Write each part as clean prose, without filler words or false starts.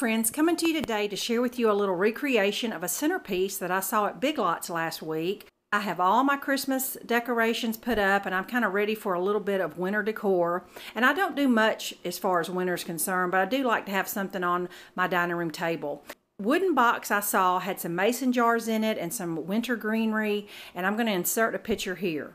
friends, coming to you today to share with you a little recreation of a centerpiece that I saw at Big Lots last week. I have all my Christmas decorations put up and I'm kind of ready for a little bit of winter decor. And I don't do much as far as winter is concerned, but I do like to have something on my dining room table. Wooden box I saw had some mason jars in it and some winter greenery, and I'm going to insert a picture here.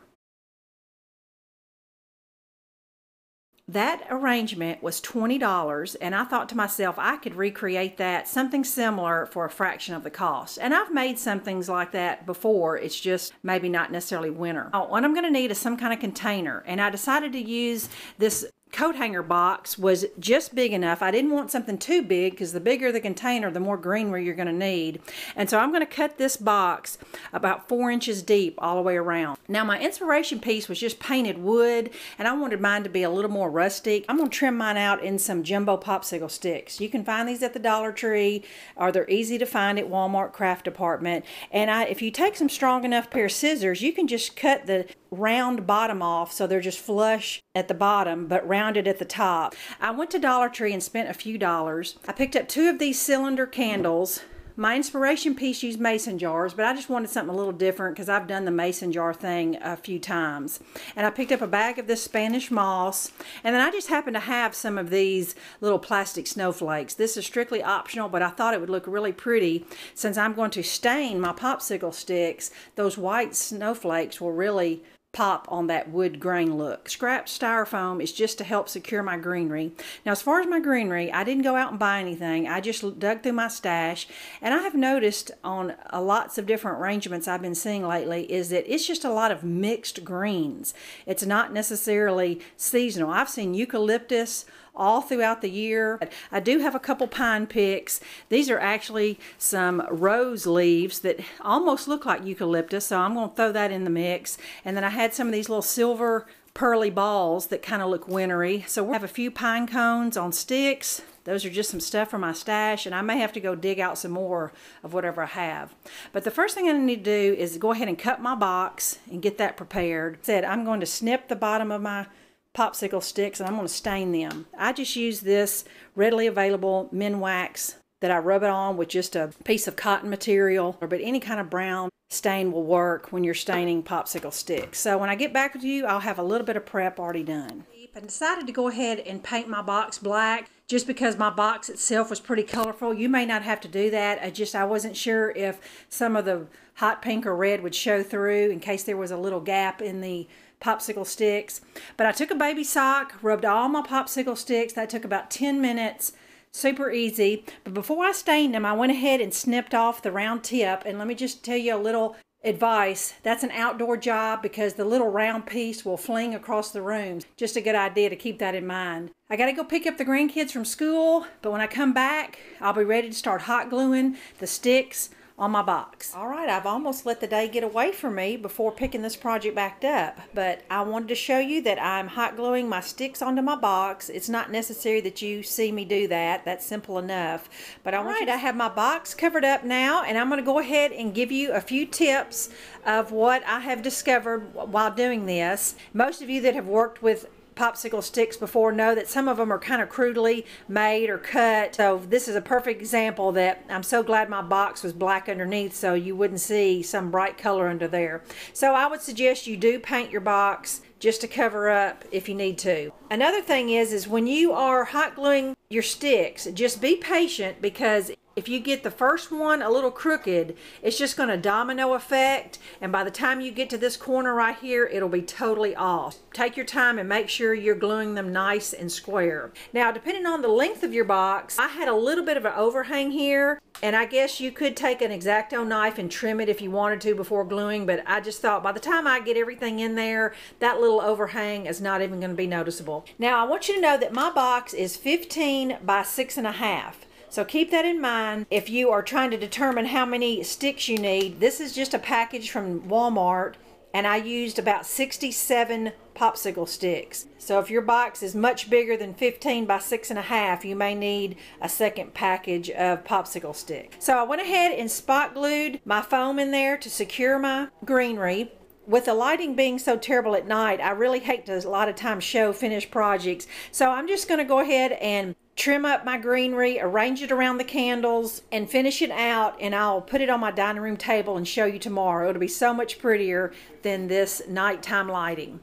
That arrangement was $20, and I thought to myself I could recreate that, something similar, for a fraction of the cost. And I've made some things like that before, it's just maybe not necessarily winter. What I'm going to need is some kind of container, and I decided to use this coat hanger box. Was just big enough. I didn't want something too big because the bigger the container, the more greenery you're going to need. And so I'm going to cut this box about 4 inches deep all the way around. Now my inspiration piece was just painted wood, and I wanted mine to be a little more rustic. I'm going to trim mine out in some jumbo popsicle sticks. You can find these at the Dollar Tree, or they're easy to find at Walmart craft department. And if you take some strong enough pair of scissors, you can just cut the round bottom off so they're just flush at the bottom but rounded at the top. I went to Dollar Tree and spent a few dollars. I picked up 2 of these cylinder candles. My inspiration piece used mason jars, but I just wanted something a little different because I've done the mason jar thing a few times. And I picked up a bag of this Spanish moss, and then I just happened to have some of these little plastic snowflakes. This is strictly optional, but I thought it would look really pretty since I'm going to stain my popsicle sticks. Those white snowflakes will really pop on that wood grain look. Scrap styrofoam is just to help secure my greenery. Now as far as my greenery, I didn't go out and buy anything. I just dug through my stash, and I have noticed on lots of different arrangements I've been seeing lately is that it's just a lot of mixed greens. It's not necessarily seasonal. I've seen eucalyptus all throughout the year. I do have a couple pine picks. These are actually some rose leaves that almost look like eucalyptus, so I'm going to throw that in the mix. And then I had some of these little silver pearly balls that kind of look wintry. So we'll have a few pine cones on sticks. Those are just some stuff from my stash, and I may have to go dig out some more of whatever I have. But the first thing I need to do is go ahead and cut my box and get that prepared. I'm going to snip the bottom of my popsicle sticks and I'm going to stain them. I just use this readily available men wax that I rub it on with just a piece of cotton material, but any kind of brown stain will work when you're staining popsicle sticks. So when I get back with you, I'll have a little bit of prep already done. I decided to go ahead and paint my box black just because my box itself was pretty colorful. You may not have to do that. I wasn't sure if some of the hot pink or red would show through in case there was a little gap in the popsicle sticks. But I took a baby sock, rubbed all my popsicle sticks. That took about 10 minutes. Super easy. But before I stained them, I went ahead and snipped off the round tip. And let me just tell you a little advice. That's an outdoor job because the little round piece will fling across the room. Just a good idea to keep that in mind. I got to go pick up the grandkids from school, but when I come back, I'll be ready to start hot gluing the sticks on my box. All right, I've almost let the day get away from me before picking this project back up, but I wanted to show you that I'm hot gluing my sticks onto my box. It's not necessary that you see me do that. That's simple enough. But I have my box covered up now, and I'm going to go ahead and give you a few tips of what I have discovered while doing this. Most of you that have worked with popsicle sticks before know that some of them are kind of crudely made or cut. So this is a perfect example that I'm so glad my box was black underneath so you wouldn't see some bright color under there. So I would suggest you do paint your box just to cover up if you need to. Another thing is when you are hot gluing your sticks, just be patient, because if you get the first one a little crooked, it's just going to domino effect, and by the time you get to this corner right here, it'll be totally off. Take your time and make sure you're gluing them nice and square. Now, depending on the length of your box, I had a little bit of an overhang here, and I guess you could take an X-Acto knife and trim it if you wanted to before gluing, but I just thought by the time I get everything in there, that little overhang is not even going to be noticeable. Now, I want you to know that my box is 15 by 6.5. So keep that in mind if you are trying to determine how many sticks you need. This is just a package from Walmart, and I used about 67 popsicle sticks. So if your box is much bigger than 15 by 6.5, you may need a second package of popsicle sticks. So I went ahead and spot glued my foam in there to secure my greenery. With the lighting being so terrible at night, I really hate to a lot of times show finished projects. So I'm just going to go ahead and trim up my greenery, arrange it around the candles, and finish it out, and I'll put it on my dining room table and show you tomorrow. It'll be so much prettier than this nighttime lighting.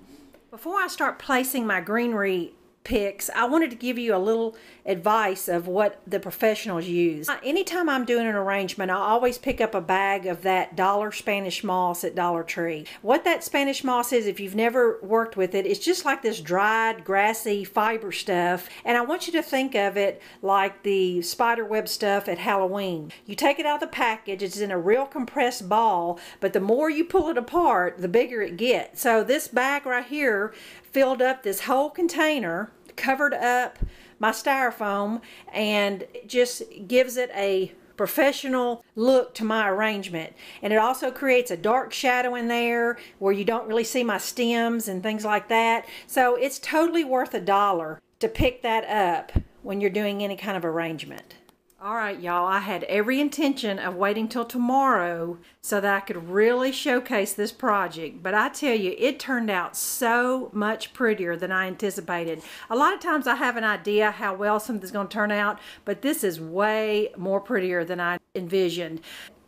Before I start placing my greenery picks, I wanted to give you a little advice of what the professionals use. Anytime I'm doing an arrangement, I always pick up a bag of that dollar Spanish moss at Dollar Tree. What that Spanish moss is, if you've never worked with it, it's just like this dried, grassy fiber stuff, and I want you to think of it like the spider web stuff at Halloween. You take it out of the package, it's in a real compressed ball, but the more you pull it apart, the bigger it gets. So this bag right here filled up this whole container, covered up my styrofoam, and it just gives it a professional look to my arrangement. And it also creates a dark shadow in there where you don't really see my stems and things like that. So it's totally worth $1 to pick that up when you're doing any kind of arrangement. All right, y'all, I had every intention of waiting till tomorrow so that I could really showcase this project, but I tell you, it turned out so much prettier than I anticipated. A lot of times I have an idea how well something's going to turn out, but this is way more prettier than I envisioned.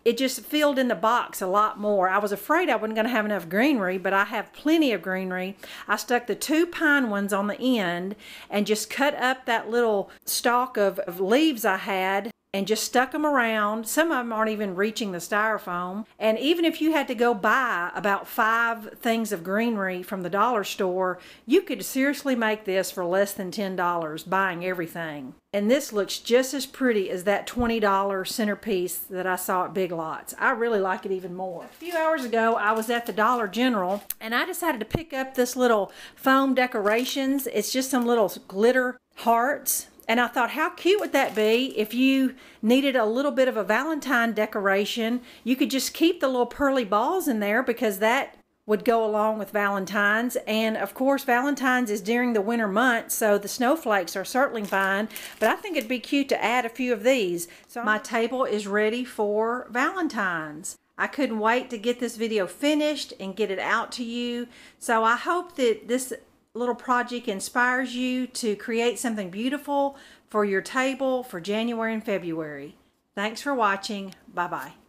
It just filled in the box a lot more. I was afraid I wasn't going to have enough greenery, but I have plenty of greenery. I stuck the 2 pine ones on the end and just cut up that little stalk of leaves I had and just stuck them around. Some of them aren't even reaching the styrofoam. And even if you had to go buy about 5 things of greenery from the dollar store, you could seriously make this for less than $10 buying everything. And this looks just as pretty as that $20 centerpiece that I saw at Big Lots. I really like it even more. A few hours ago, I was at the Dollar General, and I decided to pick up this little foam decorations. It's just some little glitter hearts. And I thought, how cute would that be if you needed a little bit of a Valentine decoration? You could just keep the little pearly balls in there because that would go along with Valentine's. And of course, Valentine's is during the winter months, so the snowflakes are certainly fine. But I think it'd be cute to add a few of these. So my table is ready for Valentine's. I couldn't wait to get this video finished and get it out to you. So I hope that this little project inspires you to create something beautiful for your table for January and February. Thanks for watching. Bye-bye.